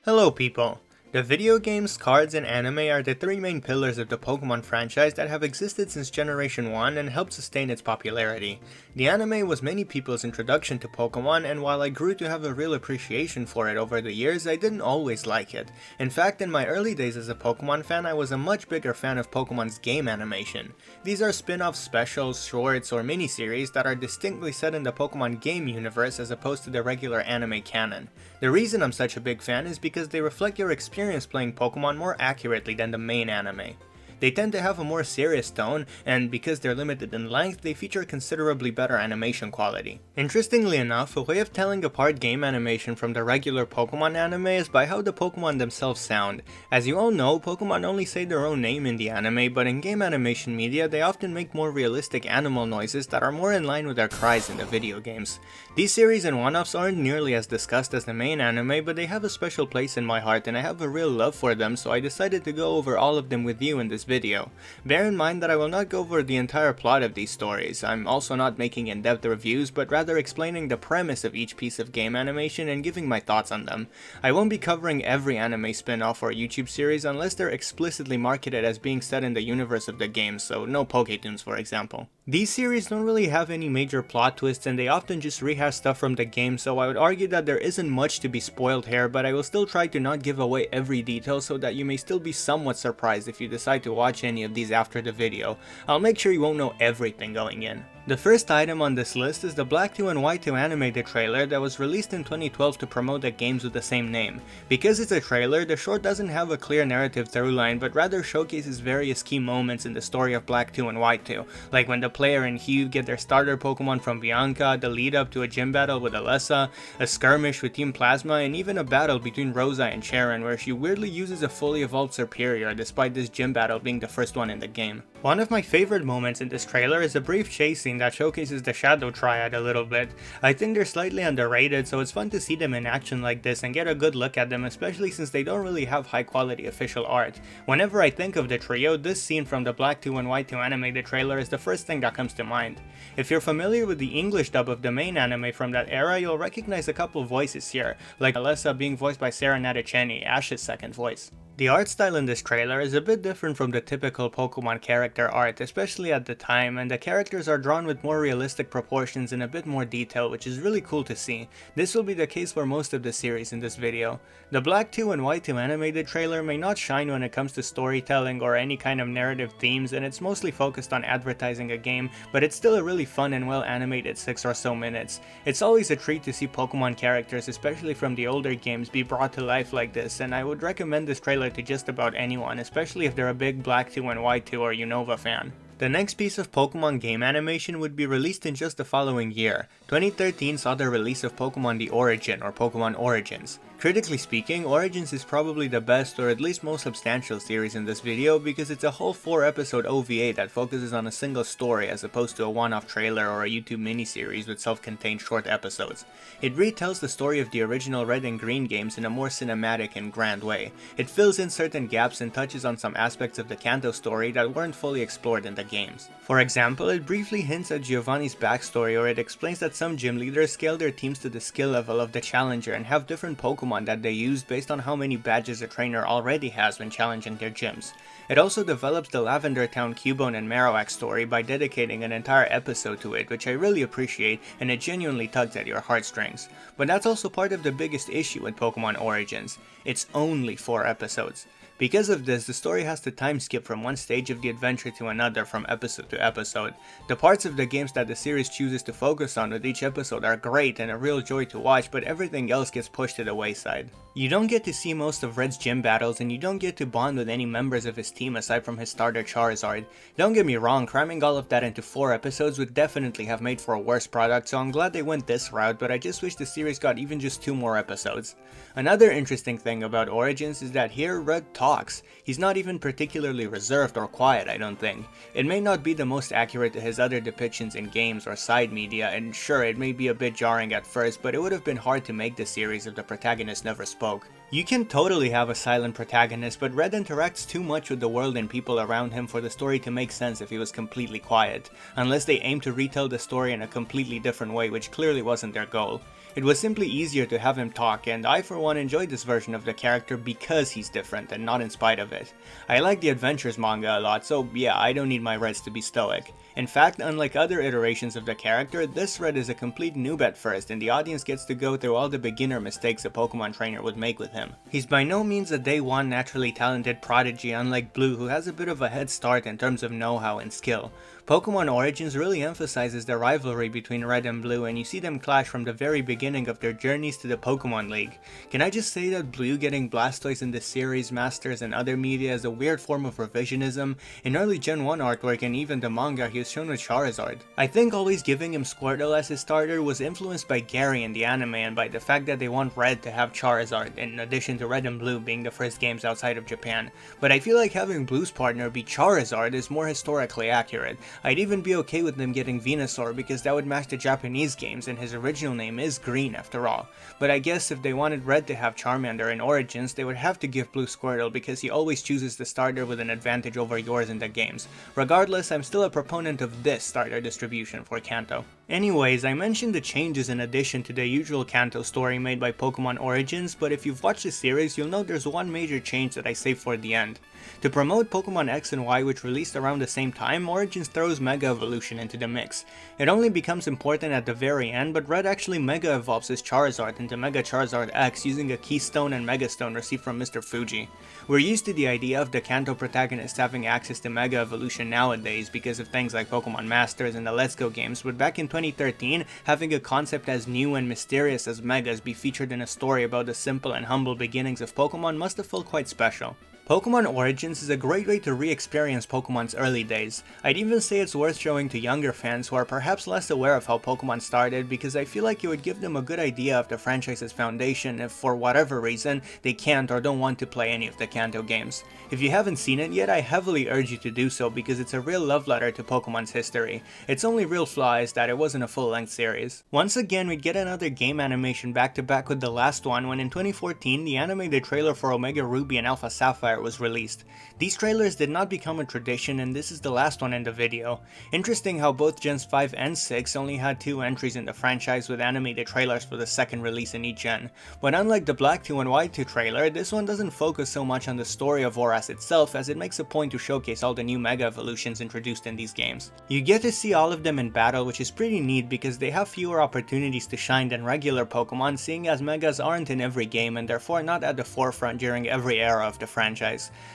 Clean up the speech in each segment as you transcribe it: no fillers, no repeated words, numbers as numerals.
Hello people! The video games, cards, and anime are the three main pillars of the Pokémon franchise that have existed since Generation 1 and helped sustain its popularity. The anime was many people's introduction to Pokémon, and while I grew to have a real appreciation for it over the years, I didn't always like it. In fact, in my early days as a Pokémon fan, I was a much bigger fan of Pokémon's game animation. These are spin-offs, specials, shorts, or miniseries that are distinctly set in the Pokémon game universe as opposed to the regular anime canon. The reason I'm such a big fan is because they reflect your experience playing Pokémon more accurately than the main anime. They tend to have a more serious tone, and because they're limited in length, they feature considerably better animation quality. Interestingly enough, a way of telling apart game animation from the regular Pokémon anime is by how the Pokémon themselves sound. As you all know, Pokémon only say their own name in the anime, but in game animation media, they often make more realistic animal noises that are more in line with their cries in the video games. These series and one-offs aren't nearly as discussed as the main anime, but they have a special place in my heart and I have a real love for them, so I decided to go over all of them with you in this video. Bear in mind that I will not go over the entire plot of these stories. I'm also not making in-depth reviews, but rather explaining the premise of each piece of game animation and giving my thoughts on them. I won't be covering every anime spin-off or YouTube series unless they're explicitly marketed as being set in the universe of the game, so no Pokétunes for example. These series don't really have any major plot twists and they often just rehash stuff from the game, so I would argue that there isn't much to be spoiled here, but I will still try to not give away every detail so that you may still be somewhat surprised if you decide to watch any of these after the video. I'll make sure you won't know everything going in. The first item on this list is the Black 2 and White 2 animated trailer that was released in 2012 to promote the games with the same name. Because it's a trailer, the short doesn't have a clear narrative throughline, but rather showcases various key moments in the story of Black 2 and White 2, like when the player and Hugh get their starter Pokemon from Bianca, the lead up to a gym battle with Alessa, a skirmish with Team Plasma, and even a battle between Rosa and Sharon where she weirdly uses a fully evolved Superior despite this gym battle being the first one in the game. One of my favorite moments in this trailer is a brief chase scene that showcases the Shadow Triad a little bit. I think they're slightly underrated, so it's fun to see them in action like this and get a good look at them, especially since they don't really have high quality official art. Whenever I think of the trio, this scene from the Black 2 and White 2 animated trailer is the first thing that comes to mind. If you're familiar with the English dub of the main anime from that era, you'll recognize a couple of voices here, like Alessa being voiced by Sarah Natacheni, Ash's second voice. The art style in this trailer is a bit different from the typical Pokemon character art, especially at the time, and the characters are drawn with more realistic proportions and a bit more detail, which is really cool to see. This will be the case for most of the series in this video. The Black 2 and White 2 animated trailer may not shine when it comes to storytelling or any kind of narrative themes, and it's mostly focused on advertising a game, but it's still a really fun and well animated 6 or so minutes. It's always a treat to see Pokemon characters, especially from the older games, be brought to life like this, and I would recommend this trailer to just about anyone, especially if they're a big Black 2 and White 2 or Unova fan. The next piece of Pokemon game animation would be released in just the following year. 2013 saw the release of Pokemon The Origin or Pokemon Origins. Critically speaking, Origins is probably the best or at least most substantial series in this video because it's a whole 4-episode OVA that focuses on a single story as opposed to a one-off trailer or a YouTube miniseries with self-contained short episodes. It retells the story of the original Red and Green games in a more cinematic and grand way. It fills in certain gaps and touches on some aspects of the Kanto story that weren't fully explored in the games. For example, it briefly hints at Giovanni's backstory, or it explains that some gym leaders scale their teams to the skill level of the challenger and have different Pokemon that they use based on how many badges a trainer already has when challenging their gyms. It also develops the Lavender Town Cubone and Marowak story by dedicating an entire episode to it, which I really appreciate, and it genuinely tugs at your heartstrings. But that's also part of the biggest issue with Pokemon Origins. It's only 4 episodes. Because of this, the story has to time skip from one stage of the adventure to another from episode to episode. The parts of the games that the series chooses to focus on with each episode are great and a real joy to watch, but everything else gets pushed to the wayside. You don't get to see most of Red's gym battles, and you don't get to bond with any members of his team aside from his starter Charizard. Don't get me wrong, cramming all of that into 4 episodes would definitely have made for a worse product, so I'm glad they went this route, but I just wish the series got even just 2 more episodes. Another interesting thing about Origins is that here Red talks. He's not even particularly reserved or quiet, I don't think. It may not be the most accurate to his other depictions in games or side media, and sure, it may be a bit jarring at first, but it would have been hard to make this series if the protagonist never spoke. You can totally have a silent protagonist, but Red interacts too much with the world and people around him for the story to make sense if he was completely quiet, unless they aim to retell the story in a completely different way, which clearly wasn't their goal. It was simply easier to have him talk, and I for one enjoyed this version of the character because he's different and not in spite of it. I like the Adventures manga a lot, so yeah, I don't need my Reds to be stoic. In fact, unlike other iterations of the character, this Red is a complete noob at first, and the audience gets to go through all the beginner mistakes a Pokemon trainer would make with him. He's by no means a day one naturally talented prodigy unlike Blue, who has a bit of a head start in terms of know-how and skill. Pokemon Origins really emphasizes the rivalry between Red and Blue, and you see them clash from the very beginning of their journeys to the Pokemon League. Can I just say that Blue getting Blastoise in the series, masters, and other media is a weird form of revisionism? In early Gen 1 artwork and even the manga, he was shown with Charizard. I think always giving him Squirtle as his starter was influenced by Gary in the anime and by the fact that they want Red to have Charizard, in addition to Red and Blue being the first games outside of Japan. But I feel like having Blue's partner be Charizard is more historically accurate. I'd even be okay with them getting Venusaur because that would match the Japanese games, and his original name is Green after all. But I guess if they wanted Red to have Charmander in Origins, they would have to give Blue Squirtle because he always chooses the starter with an advantage over yours in the games. Regardless, I'm still a proponent of this starter distribution for Kanto. Anyways, I mentioned the changes in addition to the usual Kanto story made by Pokémon Origins, but if you've watched the series, you'll know there's one major change that I saved for the end. To promote Pokémon X and Y, which released around the same time, Origins throws Mega Evolution into the mix. It only becomes important at the very end, but Red actually Mega Evolves his Charizard into Mega Charizard X using a Keystone and Mega Stone received from Mr. Fuji. We're used to the idea of the Kanto protagonist having access to Mega Evolution nowadays because of things like Pokémon Masters and the Let's Go games, but back in 2013, having a concept as new and mysterious as Megas be featured in a story about the simple and humble beginnings of Pokémon must have felt quite special. Pokémon Origins is a great way to re-experience Pokémon's early days. I'd even say it's worth showing to younger fans who are perhaps less aware of how Pokémon started, because I feel like it would give them a good idea of the franchise's foundation if for whatever reason they can't or don't want to play any of the Kanto games. If you haven't seen it yet, I heavily urge you to do so because it's a real love letter to Pokémon's history. Its only real flaw is that it wasn't a full-length series. Once again, we'd get another game animation back to back with the last one when in 2014 the animated trailer for Omega Ruby and Alpha Sapphire was released. These trailers did not become a tradition, and this is the last one in the video. Interesting how both Gens 5 and 6 only had 2 entries in the franchise with animated trailers for the second release in each gen. But unlike the Black 2 and White 2 trailer, this one doesn't focus so much on the story of ORAS itself, as it makes a point to showcase all the new Mega Evolutions introduced in these games. You get to see all of them in battle, which is pretty neat because they have fewer opportunities to shine than regular Pokemon, seeing as Megas aren't in every game and therefore not at the forefront during every era of the franchise.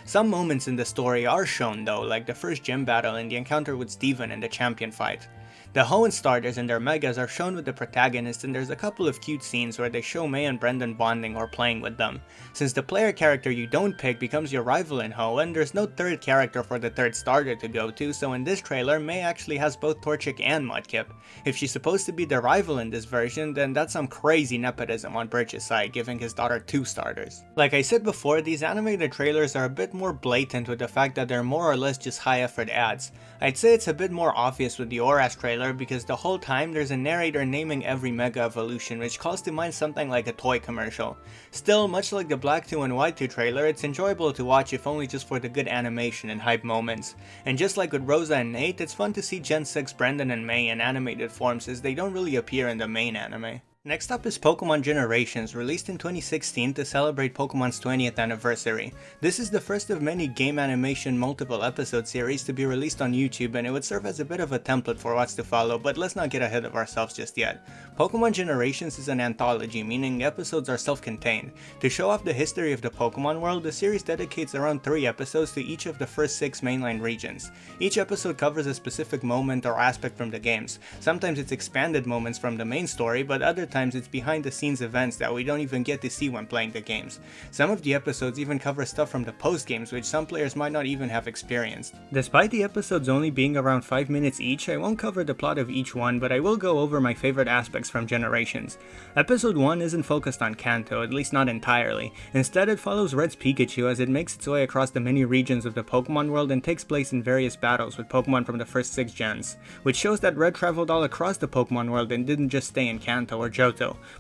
Some moments in the story are shown though, like the first gym battle and the encounter with Steven in the champion fight. The Hoenn starters and their Megas are shown with the protagonist, and there's a couple of cute scenes where they show May and Brendan bonding or playing with them. Since the player character you don't pick becomes your rival in Hoenn, there's no third character for the third starter to go to, so in this trailer May actually has both Torchic and Mudkip. If she's supposed to be the rival in this version, then that's some crazy nepotism on Birch's side, giving his daughter 2 starters. Like I said before, these animated trailers are a bit more blatant with the fact that they're more or less just high effort ads. I'd say it's a bit more obvious with the ORAS trailer because the whole time there's a narrator naming every Mega Evolution, which calls to mind something like a toy commercial. Still, much like the Black 2 and White 2 trailer, it's enjoyable to watch if only just for the good animation and hype moments. And just like with Rosa and Nate, it's fun to see Gen 6 Brendan and May in animated forms as they don't really appear in the main anime. Next up is Pokémon Generations, released in 2016 to celebrate Pokémon's 20th anniversary. This is the first of many game animation multiple episode series to be released on YouTube, and it would serve as a bit of a template for what's to follow, but let's not get ahead of ourselves just yet. Pokémon Generations is an anthology, meaning episodes are self-contained. To show off the history of the Pokémon world, the series dedicates around 3 episodes to each of the first 6 mainline regions. Each episode covers a specific moment or aspect from the games. Sometimes it's expanded moments from the main story, but other times it's behind the scenes events that we don't even get to see when playing the games. Some of the episodes even cover stuff from the post games which some players might not even have experienced. Despite the episodes only being around 5 minutes each, I won't cover the plot of each one, but I will go over my favorite aspects from Generations. Episode 1 isn't focused on Kanto, at least not entirely. Instead, it follows Red's Pikachu as it makes its way across the many regions of the Pokemon world and takes place in various battles with Pokemon from the first 6 gens, which shows that Red traveled all across the Pokemon world and didn't just stay in Kanto or Johto.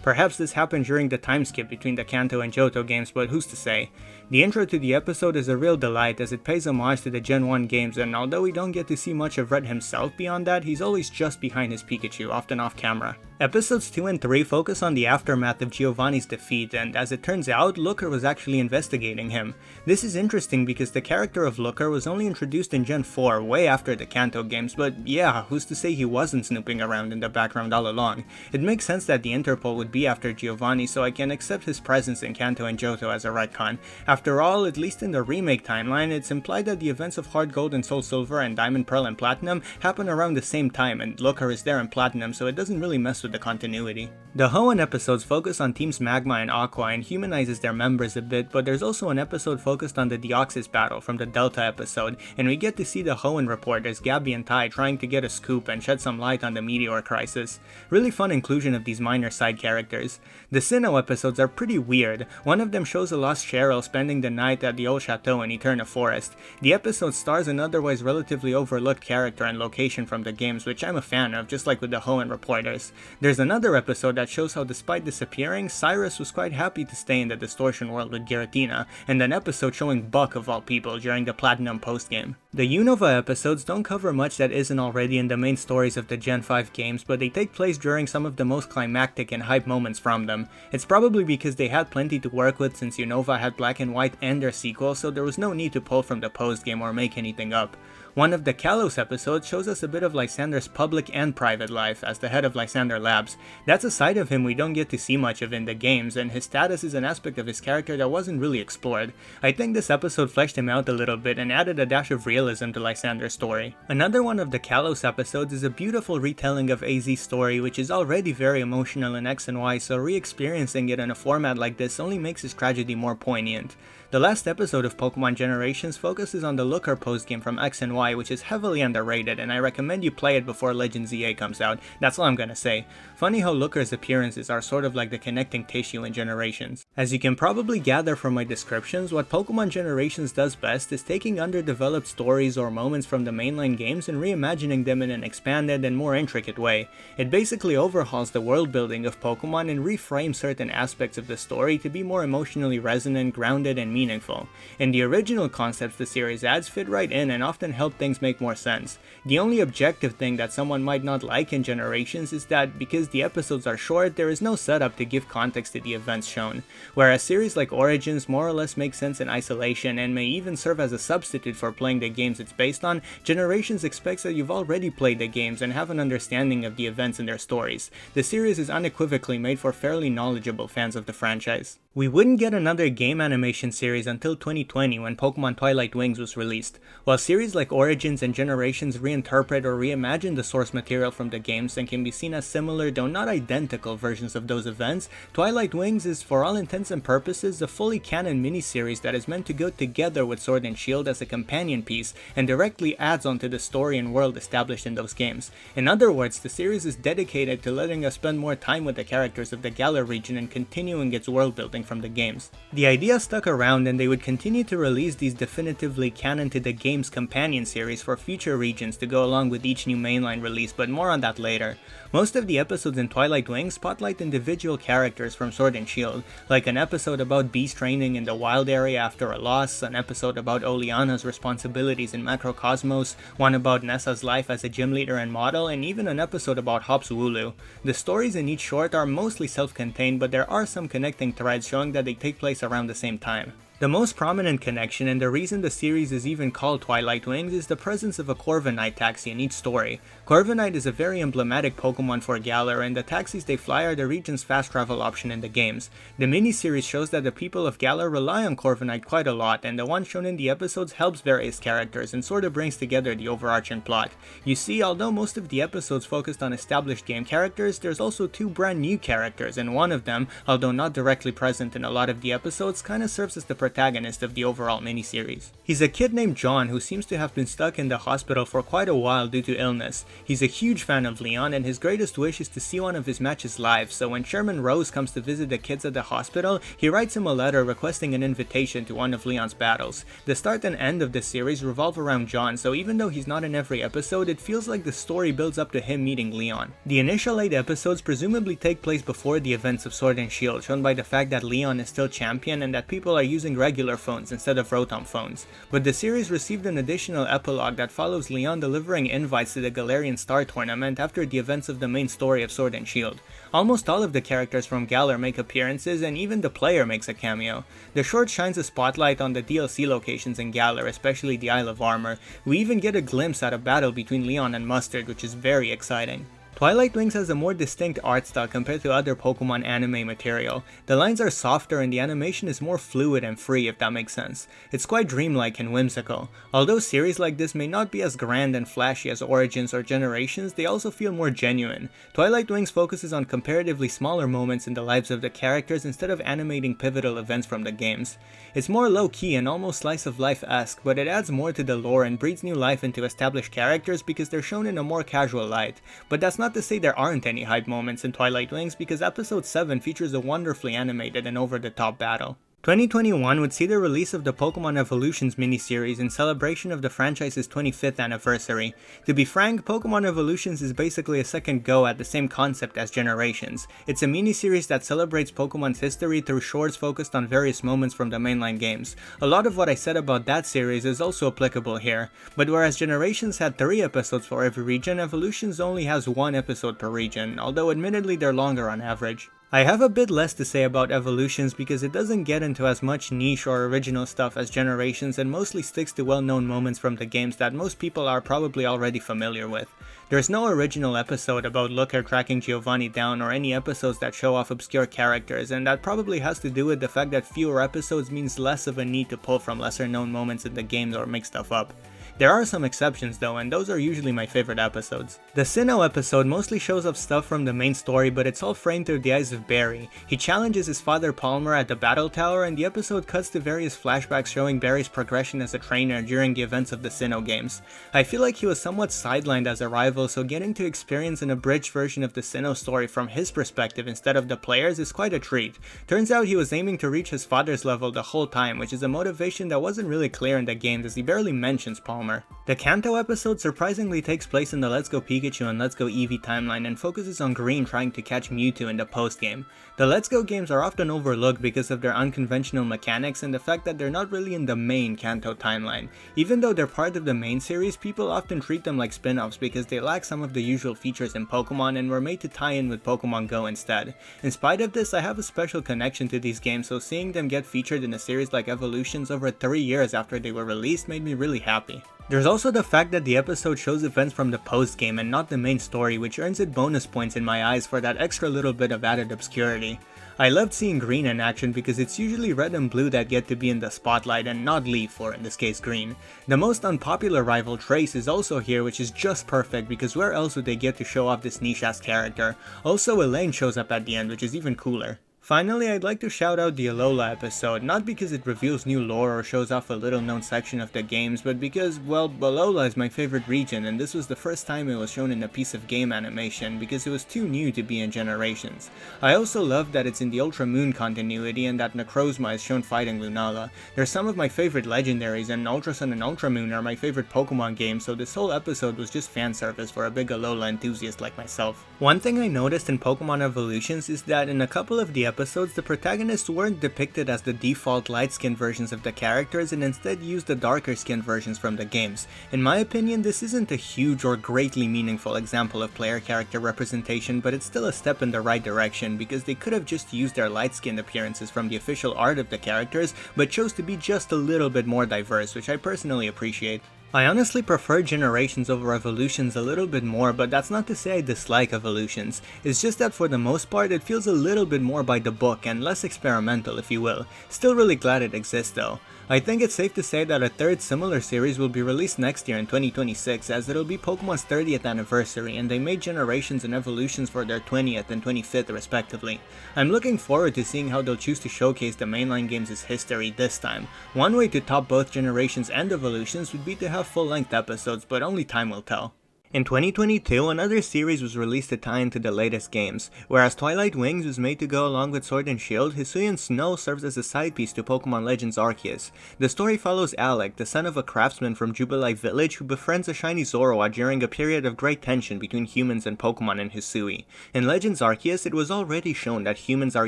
Perhaps this happened during the time skip between the Kanto and Johto games, but who's to say. The intro to the episode is a real delight as it pays homage to the Gen 1 games, and although we don't get to see much of Red himself beyond that, he's always just behind his Pikachu, often off camera. Episodes 2 and 3 focus on the aftermath of Giovanni's defeat, and as it turns out, Looker was actually investigating him. This is interesting because the character of Looker was only introduced in Gen 4, way after the Kanto games, but yeah, who's to say he wasn't snooping around in the background all along? It makes sense that the Interpol would be after Giovanni, so I can accept his presence in Kanto and Johto as a retcon. After all, at least in the remake timeline, it's implied that the events of Heart Gold and Soul Silver and Diamond Pearl and Platinum happen around the same time, and Looker is there in Platinum, so it doesn't really mess with the continuity. The Hoenn episodes focus on Teams Magma and Aqua and humanizes their members a bit, but there's also an episode focused on the Deoxys battle from the Delta episode, and we get to see the Hoenn reporters Gabby and Tai trying to get a scoop and shed some light on the meteor crisis. Really fun inclusion of these minor side characters. The Sinnoh episodes are pretty weird. One of them shows a lost Cheryl spending the night at the old chateau in Eterna Forest. The episode stars an otherwise relatively overlooked character and location from the games, which I'm a fan of, just like with the Hoenn reporters. There's another episode that shows how despite disappearing, Cyrus was quite happy to stay in the Distortion world with Giratina, and an episode showing Buck of all people during the Platinum postgame. The Unova episodes don't cover much that isn't already in the main stories of the Gen 5 games, but they take place during some of the most climactic and hype moments from them. It's probably because they had plenty to work with since Unova had Black and White and their sequel, so there was no need to pull from the postgame or make anything up. One of the Kalos episodes shows us a bit of Lysander's public and private life as the head of Lysander Labs. That's a side of him we don't get to see much of in the games, and his status is an aspect of his character that wasn't really explored. I think this episode fleshed him out a little bit and added a dash of realism to Lysander's story. Another one of the Kalos episodes is a beautiful retelling of AZ's story, which is already very emotional in X and Y, so re-experiencing it in a format like this only makes his tragedy more poignant. The last episode of Pokémon Generations focuses on the Looker postgame from X and Y, which is heavily underrated, and I recommend you play it before Legend ZA comes out. That's all I'm gonna say. Funny how Looker's appearances are sort of like the connecting tissue in Generations. As you can probably gather from my descriptions, what Pokémon Generations does best is taking underdeveloped stories or moments from the mainline games and reimagining them in an expanded and more intricate way. It basically overhauls the world building of Pokémon and reframes certain aspects of the story to be more emotionally resonant, grounded, and meaningful. And the original concepts the series adds fit right in and often help things make more sense. The only objective thing that someone might not like in Generations is that because the episodes are short, there is no setup to give context to the events shown. Whereas series like Origins more or less make sense in isolation and may even serve as a substitute for playing the games it's based on, Generations expects that you've already played the games and have an understanding of the events and their stories. The series is unequivocally made for fairly knowledgeable fans of the franchise. We wouldn't get another game animation series until 2020 when Pokémon Twilight Wings was released. While series like Origins and Generations reinterpret or reimagine the source material from the games and can be seen as similar though not identical versions of those events, Twilight Wings is for all intents and purposes a fully canon miniseries that is meant to go together with Sword and Shield as a companion piece and directly adds onto the story and world established in those games. In other words, the series is dedicated to letting us spend more time with the characters of the Galar region and continuing its world building from the games. The idea stuck around and they would continue to release these definitively canon to the game's companion series for future regions to go along with each new mainline release, but more on that later. Most of the episodes in Twilight Wings spotlight individual characters from Sword and Shield, like an episode about Beast training in the wild area after a loss, an episode about Oleana's responsibilities in Macrocosmos, one about Nessa's life as a gym leader and model, and even an episode about Hop's Wooloo. The stories in each short are mostly self-contained, but there are some connecting threads showing that they take place around the same time. The most prominent connection, and the reason the series is even called Twilight Wings, is the presence of a Corviknight taxi in each story. Corviknight is a very emblematic Pokemon for Galar, and the taxis they fly are the region's fast travel option in the games. The miniseries shows that the people of Galar rely on Corviknight quite a lot, and the one shown in the episodes helps various characters and sort of brings together the overarching plot. You see, although most of the episodes focused on established game characters, there's also two brand new characters, and one of them, although not directly present in a lot of the episodes, kinda serves as the protagonist of the overall miniseries. He's a kid named John who seems to have been stuck in the hospital for quite a while due to illness. He's a huge fan of Leon and his greatest wish is to see one of his matches live, so when Chairman Rose comes to visit the kids at the hospital, he writes him a letter requesting an invitation to one of Leon's battles. The start and end of the series revolve around John, so even though he's not in every episode, it feels like the story builds up to him meeting Leon. The initial 8 episodes presumably take place before the events of Sword and Shield, shown by the fact that Leon is still champion and that people are using using regular phones instead of Rotom phones, but the series received an additional epilogue that follows Leon delivering invites to the Galarian Star Tournament after the events of the main story of Sword and Shield. Almost all of the characters from Galar make appearances, and even the player makes a cameo. The short shines a spotlight on the DLC locations in Galar, especially the Isle of Armor. We even get a glimpse at a battle between Leon and Mustard, which is very exciting. Twilight Wings has a more distinct art style compared to other Pokemon anime material. The lines are softer and the animation is more fluid and free, if that makes sense. It's quite dreamlike and whimsical. Although series like this may not be as grand and flashy as Origins or Generations, they also feel more genuine. Twilight Wings focuses on comparatively smaller moments in the lives of the characters instead of animating pivotal events from the games. It's more low-key and almost slice-of-life-esque, but it adds more to the lore and breathes new life into established characters because they're shown in a more casual light. But that's not to say there aren't any hype moments in Twilight Wings, because episode 7 features a wonderfully animated and over-the-top battle. 2021 would see the release of the Pokémon Evolutions miniseries in celebration of the franchise's 25th anniversary. To be frank, Pokémon Evolutions is basically a second go at the same concept as Generations. It's a miniseries that celebrates Pokémon's history through shorts focused on various moments from the mainline games. A lot of what I said about that series is also applicable here, but whereas Generations had 3 episodes for every region, Evolutions only has 1 episode per region, although admittedly they're longer on average. I have a bit less to say about Evolutions because it doesn't get into as much niche or original stuff as Generations and mostly sticks to well-known moments from the games that most people are probably already familiar with. There's no original episode about Looker tracking Giovanni down or any episodes that show off obscure characters, and that probably has to do with the fact that fewer episodes means less of a need to pull from lesser known moments in the games or make stuff up. There are some exceptions though, and those are usually my favorite episodes. The Sinnoh episode mostly shows off stuff from the main story, but it's all framed through the eyes of Barry. He challenges his father Palmer at the Battle Tower, and the episode cuts to various flashbacks showing Barry's progression as a trainer during the events of the Sinnoh games. I feel like he was somewhat sidelined as a rival, so getting to experience an abridged version of the Sinnoh story from his perspective instead of the players is quite a treat. Turns out he was aiming to reach his father's level the whole time, which is a motivation that wasn't really clear in the games as he barely mentions Palmer. The Kanto episode surprisingly takes place in the Let's Go Pikachu and Let's Go Eevee timeline and focuses on Green trying to catch Mewtwo in the post-game. The Let's Go games are often overlooked because of their unconventional mechanics and the fact that they're not really in the main Kanto timeline. Even though they're part of the main series, people often treat them like spin-offs because they lack some of the usual features in Pokemon and were made to tie in with Pokemon Go instead. In spite of this, I have a special connection to these games, so seeing them get featured in a series like Evolutions over 3 years after they were released made me really happy. There's also the fact that the episode shows events from the post-game and not the main story, which earns it bonus points in my eyes for that extra little bit of added obscurity. I loved seeing Green in action because it's usually Red and Blue that get to be in the spotlight and not Leaf, or in this case Green. The most unpopular rival, Trace, is also here, which is just perfect because where else would they get to show off this niche-ass character? Also, Elaine shows up at the end, which is even cooler. Finally, I'd like to shout out the Alola episode, not because it reveals new lore or shows off a little known section of the games, but because, well, Alola is my favorite region and this was the first time it was shown in a piece of game animation because it was too new to be in Generations. I also love that it's in the Ultra Moon continuity and that Necrozma is shown fighting Lunala. They're some of my favorite legendaries, and Ultra Sun and Ultra Moon are my favorite Pokemon games, so this whole episode was just fan service for a big Alola enthusiast like myself. One thing I noticed in Pokemon Evolutions is that in a couple of the episodes, the protagonists weren't depicted as the default light-skinned versions of the characters and instead used the darker-skinned versions from the games. In my opinion, this isn't a huge or greatly meaningful example of player character representation, but it's still a step in the right direction because they could have just used their light-skinned appearances from the official art of the characters, but chose to be just a little bit more diverse, which I personally appreciate. I honestly prefer Generations over Evolutions a little bit more, but that's not to say I dislike Evolutions. It's just that for the most part it feels a little bit more by the book and less experimental, if you will. Still really glad it exists though. I think it's safe to say that a third similar series will be released next year in 2026, as it'll be Pokemon's 30th anniversary and they made Generations and Evolutions for their 20th and 25th respectively. I'm looking forward to seeing how they'll choose to showcase the mainline games' history this time. One way to top both Generations and Evolutions would be to have full-length episodes, but only time will tell. In 2022, another series was released to tie into the latest games. Whereas Twilight Wings was made to go along with Sword and Shield, Hisuian Snow serves as a side piece to Pokémon Legends Arceus. The story follows Alec, the son of a craftsman from Jubilife village who befriends a shiny Zoroark during a period of great tension between humans and Pokémon in Hisui. In Legends Arceus, it was already shown that humans are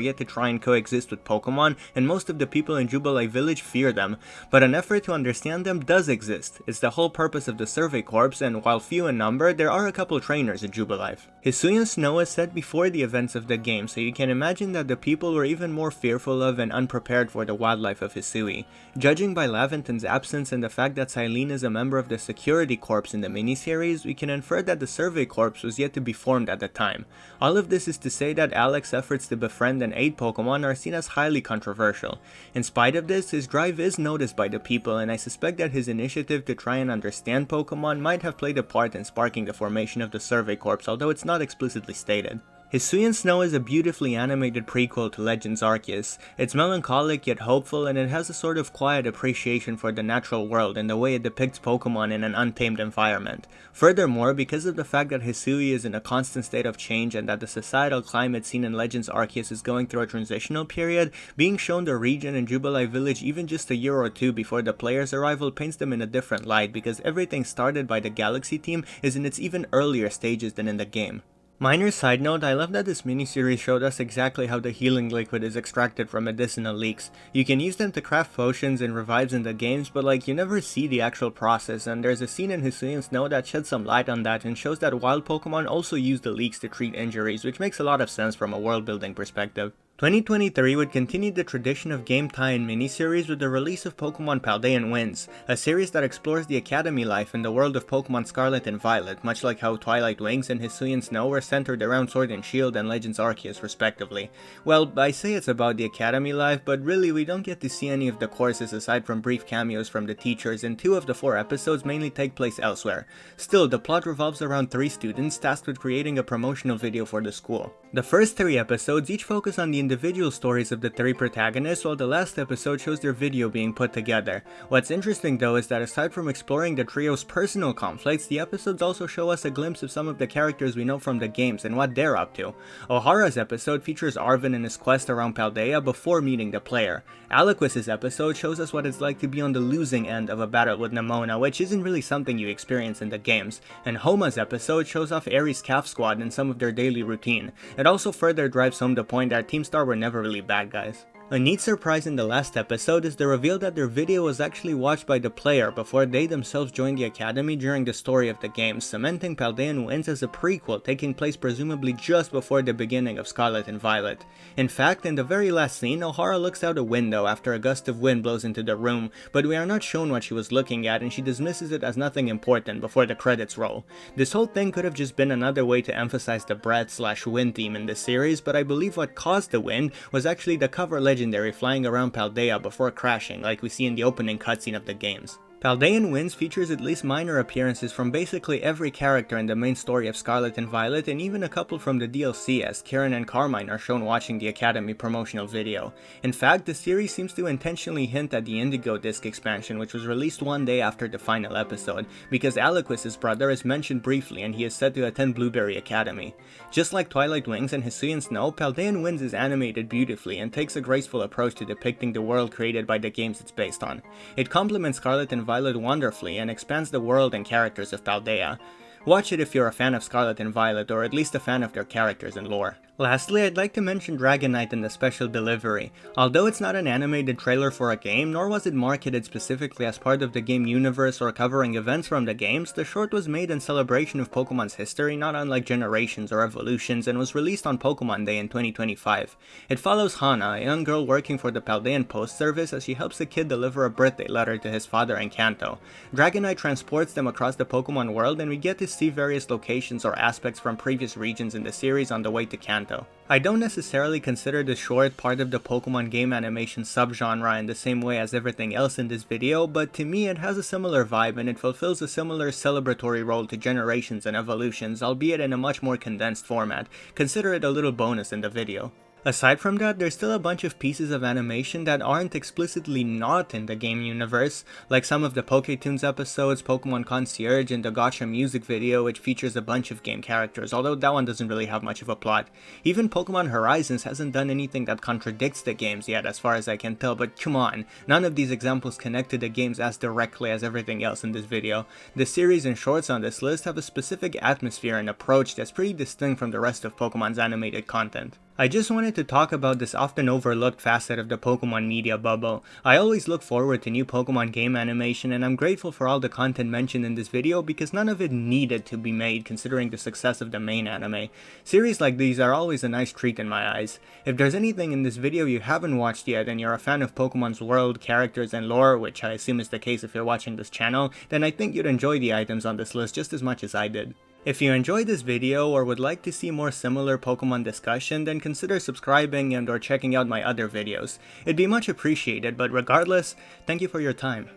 yet to try and coexist with Pokémon, and most of the people in Jubilife village fear them, but an effort to understand them does exist. It's the whole purpose of the Survey Corps, and while few in number, there are a couple trainers in Jubilife. Hisuian Snow is set before the events of the game, so you can imagine that the people were even more fearful of and unprepared for the wildlife of Hisui. Judging by Laventon's absence and the fact that Silene is a member of the Security Corps in the miniseries, we can infer that the Survey Corps was yet to be formed at the time. All of this is to say that Alec's efforts to befriend and aid Pokemon are seen as highly controversial. In spite of this, his drive is noticed by the people, and I suspect that his initiative to try and understand Pokemon might have played a part in sparking the formation of the Survey Corps, although it's not explicitly stated. Hisuian Snow is a beautifully animated prequel to Legends Arceus. It's melancholic yet hopeful, and it has a sort of quiet appreciation for the natural world and the way it depicts Pokemon in an untamed environment. Furthermore, because of the fact that Hisui is in a constant state of change and that the societal climate seen in Legends Arceus is going through a transitional period, being shown the region and Jubilife village even just a year or two before the player's arrival paints them in a different light, because everything started by the Galaxy team is in its even earlier stages than in the game. Minor side note, I love that this miniseries showed us exactly how the healing liquid is extracted from medicinal leeks. You can use them to craft potions and revives in the games, but you never see the actual process, and there's a scene in Hisuian Snow that sheds some light on that and shows that wild Pokemon also use the leeks to treat injuries, which makes a lot of sense from a world building perspective. 2023 would continue the tradition of game tie-in miniseries with the release of Pokémon Paldean Winds, a series that explores the academy life in the world of Pokémon Scarlet and Violet, much like how Twilight Wings and Hisuian Snow were centered around Sword and Shield and Legends Arceus respectively. Well, I say it's about the academy life, but really we don't get to see any of the courses aside from brief cameos from the teachers, and 2 of the 4 episodes mainly take place elsewhere. Still, the plot revolves around 3 students tasked with creating a promotional video for the school. The first 3 episodes each focus on the individual stories of the 3 protagonists, while the last episode shows their video being put together. What's interesting though is that aside from exploring the trio's personal conflicts, the episodes also show us a glimpse of some of the characters we know from the games and what they're up to. Ohara's episode features Arven and his quest around Paldea before meeting the player. Aloquis's episode shows us what it's like to be on the losing end of a battle with Nemona, which isn't really something you experience in the games. And Homa's episode shows off Aries' Calf Squad and some of their daily routine. It also further drives home the point that Team Star were never really bad guys. A neat surprise in the last episode is the reveal that their video was actually watched by the player before they themselves joined the academy during the story of the game, cementing Paldean Winds as a prequel taking place presumably just before the beginning of Scarlet and Violet. In fact, in the very last scene, Ohara looks out a window after a gust of wind blows into the room, but we are not shown what she was looking at and she dismisses it as nothing important before the credits roll. This whole thing could have just been another way to emphasize the breath/wind theme in this series, but I believe what caused the wind was actually the cover legendary flying around Paldea before crashing, like we see in the opening cutscene of the games. Paldean Winds features at least minor appearances from basically every character in the main story of Scarlet and Violet, and even a couple from the DLC, as Karen and Carmine are shown watching the Academy promotional video. In fact, the series seems to intentionally hint at the Indigo Disc expansion, which was released one day after the final episode, because Aloquis's brother is mentioned briefly and he is said to attend Blueberry Academy. Just like Twilight Wings and Hisuian Snow, Paldean Winds is animated beautifully and takes a graceful approach to depicting the world created by the games it's based on. It complements Scarlet and Violet wonderfully and expands the world and characters of Paldea. Watch it if you're a fan of Scarlet and Violet, or at least a fan of their characters and lore. Lastly, I'd like to mention Dragonite and the special delivery. Although it's not an animated trailer for a game, nor was it marketed specifically as part of the game universe or covering events from the games, the short was made in celebration of Pokemon's history, not unlike Generations or Evolutions, and was released on Pokemon Day in 2025. It follows Hana, a young girl working for the Paldean Post Service, as she helps a kid deliver a birthday letter to his father in Kanto. Dragonite transports them across the Pokemon world, and we get to see various locations or aspects from previous regions in the series on the way to Kanto. I don't necessarily consider the short part of the Pokemon game animation subgenre in the same way as everything else in this video, but to me it has a similar vibe and it fulfills a similar celebratory role to Generations and Evolutions, albeit in a much more condensed format. Consider it a little bonus in the video. Aside from that, there's still a bunch of pieces of animation that aren't explicitly not in the game universe, like some of the Pokétoons episodes, Pokémon Concierge, and the Gacha music video, which features a bunch of game characters, although that one doesn't really have much of a plot. Even Pokémon Horizons hasn't done anything that contradicts the games yet, as far as I can tell, but come on, none of these examples connect to the games as directly as everything else in this video. The series and shorts on this list have a specific atmosphere and approach that's pretty distinct from the rest of Pokémon's animated content. I just wanted to talk about this often overlooked facet of the Pokemon media bubble. I always look forward to new Pokemon game animation, and I'm grateful for all the content mentioned in this video because none of it needed to be made considering the success of the main anime. Series like these are always a nice treat in my eyes. If there's anything in this video you haven't watched yet and you're a fan of Pokemon's world, characters, and lore, which I assume is the case if you're watching this channel, then I think you'd enjoy the items on this list just as much as I did. If you enjoyed this video or would like to see more similar Pokemon discussion, then consider subscribing and or checking out my other videos. It'd be much appreciated, but regardless, thank you for your time.